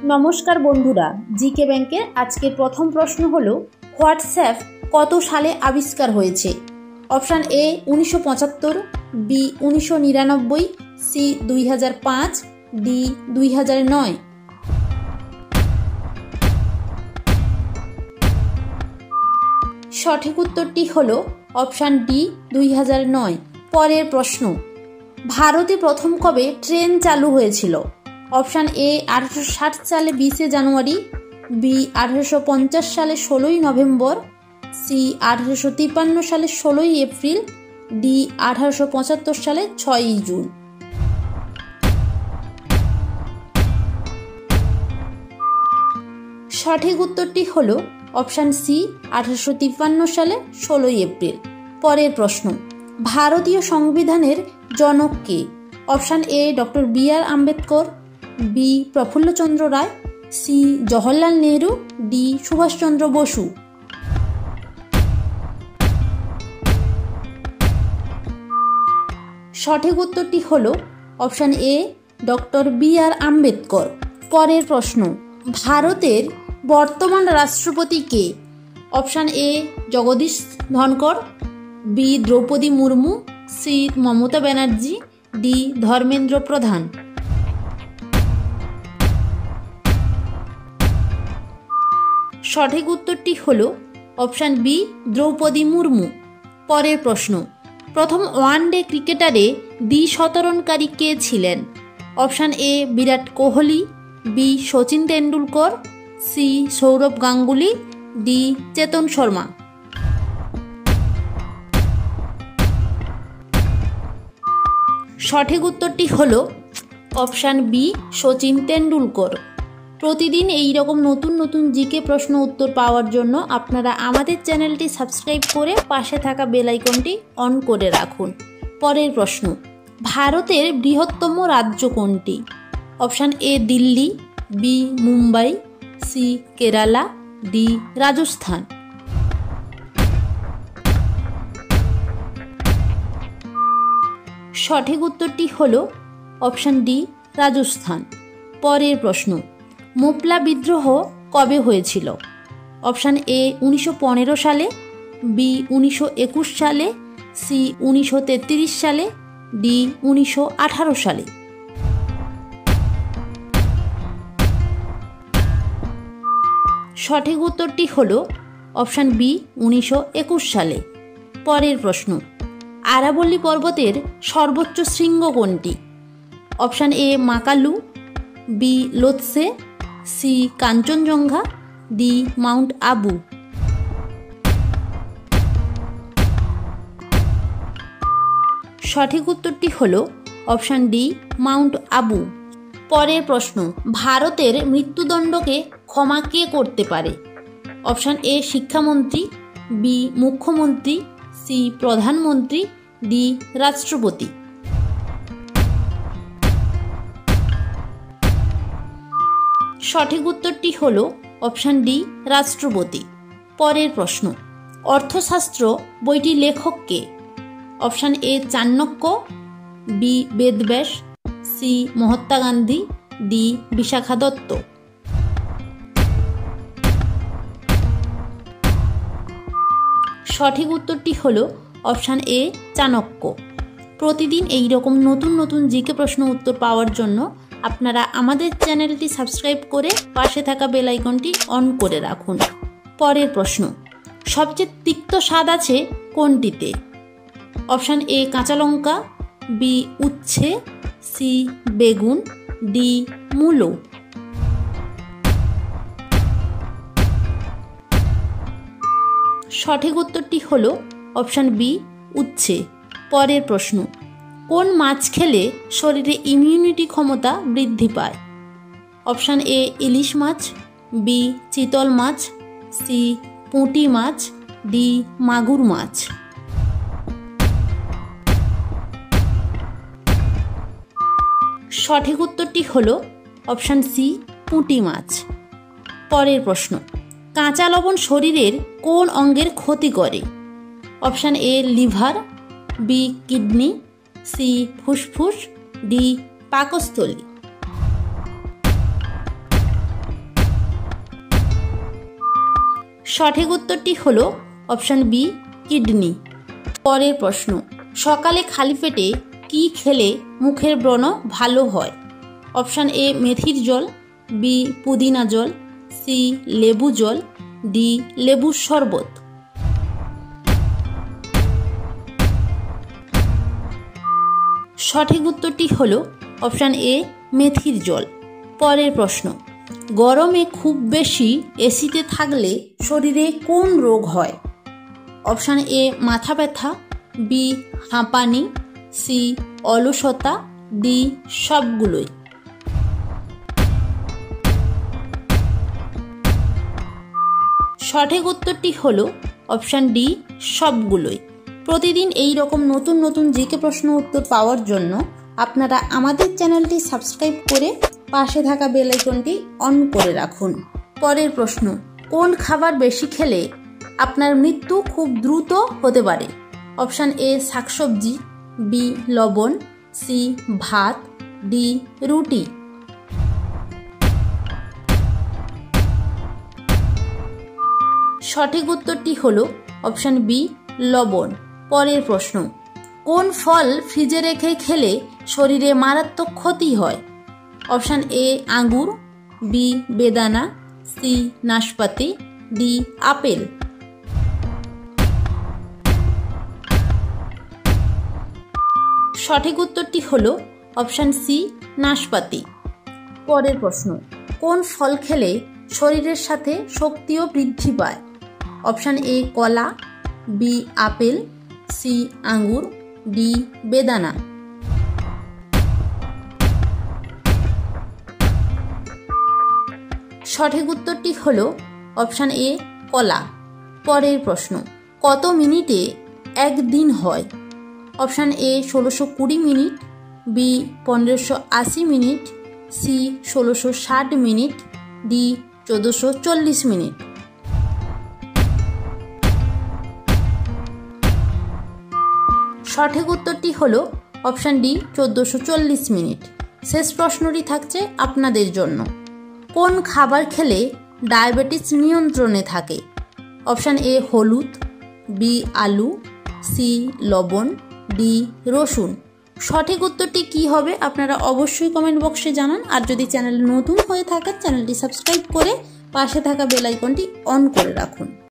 নমস্কার বন্ধুরা, জিকে ব্যাংকের আজকের প্রথম প্রশ্ন হলো হোয়াটসঅ্যাপ কত সালে আবিষ্কার হয়েছে? Option A 1975, B 1999, C 2005, D 2009। সঠিক উত্তরটি হলো অপশান ডি 2009। পরের প্রশ্ন, ভারতে প্রথম কবে ট্রেন চালু হয়েছিল? অপশান এ 1860 সালে 20 জানুয়ারি, বি 1850 সালে 16 নভেম্বর, সি 1853 সালে 16 এপ্রিল, ডি 1875 সালে 6 জুন। সঠিক উত্তরটি হলো অপশান সি 1853 সালে 16 এপ্রিল। পরের প্রশ্ন, ভারতীয় সংবিধানের জনক কে? Option A doctor B R. Ambedkar, B Prafullachandra Ray, C Jawaharlal Nehru, D Subhashchandra Bose. সঠিক উত্তরটি হলো option A doctor B R. Ambedkar. পরের প্রশ্ন, ভারতের বর্তমান রাষ্ট্রপতি কে? Option A Jagdeep Dhankhar, B Droupadi Murmu, C Mamata Banerjee, D Dharmendra Pradhan. সঠিক উত্তরটি হলো অপশান বি দ্রৌপদী মুর্মু। পরের প্রশ্ন, প্রথম ওয়ানডে ক্রিকেটারে দ্বিশতরানকারী কে ছিলেন? Option A Virat Kohli, B Sachin Tendulkar, C Sourav Ganguly, D Chetan Sharma. সঠিক উত্তরটি হলো অপশান বি সচিন তেন্ডুলকর। প্রতিদিন এই রকম নতুন নতুন জিকে প্রশ্ন উত্তর পাওয়ার জন্য আপনারা আমাদের চ্যানেলটি সাবস্ক্রাইব করে পাশে থাকা বেল আইকনটি অন করে রাখুন। পরের প্রশ্ন, ভারতের বৃহত্তম রাজ্য কোনটি? Option A Delhi, B Mumbai, C Kerala, D Rajasthan. সঠিক উত্তরটি হলো অপশান ডি রাজস্থান। পরের প্রশ্ন, মোপলা বিদ্রোহ কবে হয়েছিল? অপশান এ 1915 সালে, বি 1921 সালে, সি 1933 সালে, ডি 1918 সালে। সঠিক উত্তরটি হলো অপশান বি 1921 সালে। পরের প্রশ্ন, আরাবল্লী পর্বতের সর্বোচ্চ শৃঙ্গ কোনটি? Option A Makalu, B Lhotse, C Kangchenjunga, D mount Abu. সঠিক উত্তরটি হলো অপশান ডি মাউন্ট আবু। পরের প্রশ্ন, ভারতের মৃত্যুদণ্ডকে ক্ষমা কে করতে পারে? অপশান এ শিক্ষামন্ত্রী, বি মুখ্যমন্ত্রী, সি প্রধানমন্ত্রী, ডি রাষ্ট্রপতি। সঠিক উত্তরটি হলো অপশান ডি রাষ্ট্রপতি। পরের প্রশ্ন, অর্থশাস্ত্র বইটির লেখক কে? Option A Chanakya, B Vedavyasa, C Mahatma Gandhi, D Bishakha Dutta. সঠিক উত্তরটি হলো অপশান এ চাণক্য। প্রতিদিন এই রকম নতুন নতুন জিকে প্রশ্ন উত্তর পাওয়ার জন্য আপনারা আমাদের চ্যানেলটি সাবস্ক্রাইব করে পাশে থাকা বেল আইকনটি অন করে রাখুন। পরের প্রশ্ন, সবচেয়ে তিক্ত স্বাদ আছে কোনটিতে? অপশান এ কাঁচা লঙ্কা, বি উচ্ছে, সি বেগুন, ডি মূলো। সঠিক উত্তরটি হলো অপশান বি উচ্ছে। পরের প্রশ্ন, কোন মাছ খেলে শরীরে ইমিউনিটি ক্ষমতা বৃদ্ধি পায়? Option A ilish much, B চিতল মাছ, সি পুঁটি মাছ, ডি মাগুর মাছ। সঠিক উত্তরটি হলো অপশান সি পুঁটি মাছ। পরের প্রশ্ন, কাঁচা লবণ শরীরের কোন অঙ্গের ক্ষতি করে? Option A liver, B kidney, C ফুসফুস, ডি পাকস্থলী। সঠিক উত্তরটি হলো অপশান বি কিডনি। পরের প্রশ্ন, সকালে খালি পেটে কি খেলে মুখের ব্রণ ভালো হয়? অপশান এ মেথির জল, বি পুদিনা জল, সি লেবু জল, ডি লেবুর শরবত। সঠিক উত্তরটি হলো অপশান এ মেথির জল। পরের প্রশ্ন, গরমে খুব বেশি এসিতে থাকলে শরীরে কোন রোগ হয়? অপশান এ মাথা ব্যথা, বি হাঁপানি, সি অলসতা, ডি সবগুলোই। সঠিক উত্তরটি হলো অপশান ডি সবগুলোই। প্রতিদিন এই রকম নতুন নতুন জিকে প্রশ্ন উত্তর পাওয়ার জন্য আপনারা আমাদের চ্যানেলটি সাবস্ক্রাইব করে পাশে থাকা বেল আইকনটি অন করে রাখুন। পরের প্রশ্ন, কোন খাবার বেশি খেলে আপনার মৃত্যু খুব দ্রুত হতে পারে? অপশান এ শাকসবজি, বি লবণ, সি ভাত, ডি রুটি। সঠিক উত্তরটি হলো অপশান বি লবণ। পরের প্রশ্ন, কোন ফল ফ্রিজে রেখে খেলে শরীরে মারাত্মক ক্ষতি হয়? অপশান এ আঙ্গুর, বি বেদানা, সি নাশপাতি, ডি আপেল। সঠিক উত্তরটি হলো অপশান সি নাশপাতি। পরের প্রশ্ন, কোন ফল খেলে শরীরের সাথে শক্তিও বৃদ্ধি পায়? অপশান এ কলা, বি আপেল, সি আঙ্গুর, ডি বেদানা। সঠিক উত্তরটি হলো অপশান এ কলা। পরের প্রশ্ন, কত মিনিটে একদিন হয়? Option A 1620 minute, B 1580 minute, C 1660 minute, D 1440 minute. সঠিক উত্তরটি হলো অপশান ডি 1440 মিনিট। শেষ প্রশ্নটি থাকছে আপনাদের জন্য, কোন খাবার খেলে ডায়াবেটিস নিয়ন্ত্রণে থাকে? অপশান এ হলুদ, বি আলু, সি লবণ, ডি রসুন। সঠিক উত্তরটি কি হবে আপনারা অবশ্যই কমেন্ট বক্সে জানান। আর যদি চ্যানেল নতুন হয়ে থাকেন চ্যানেলটি সাবস্ক্রাইব করে পাশে থাকা বেল আইকনটি অন করে রাখুন।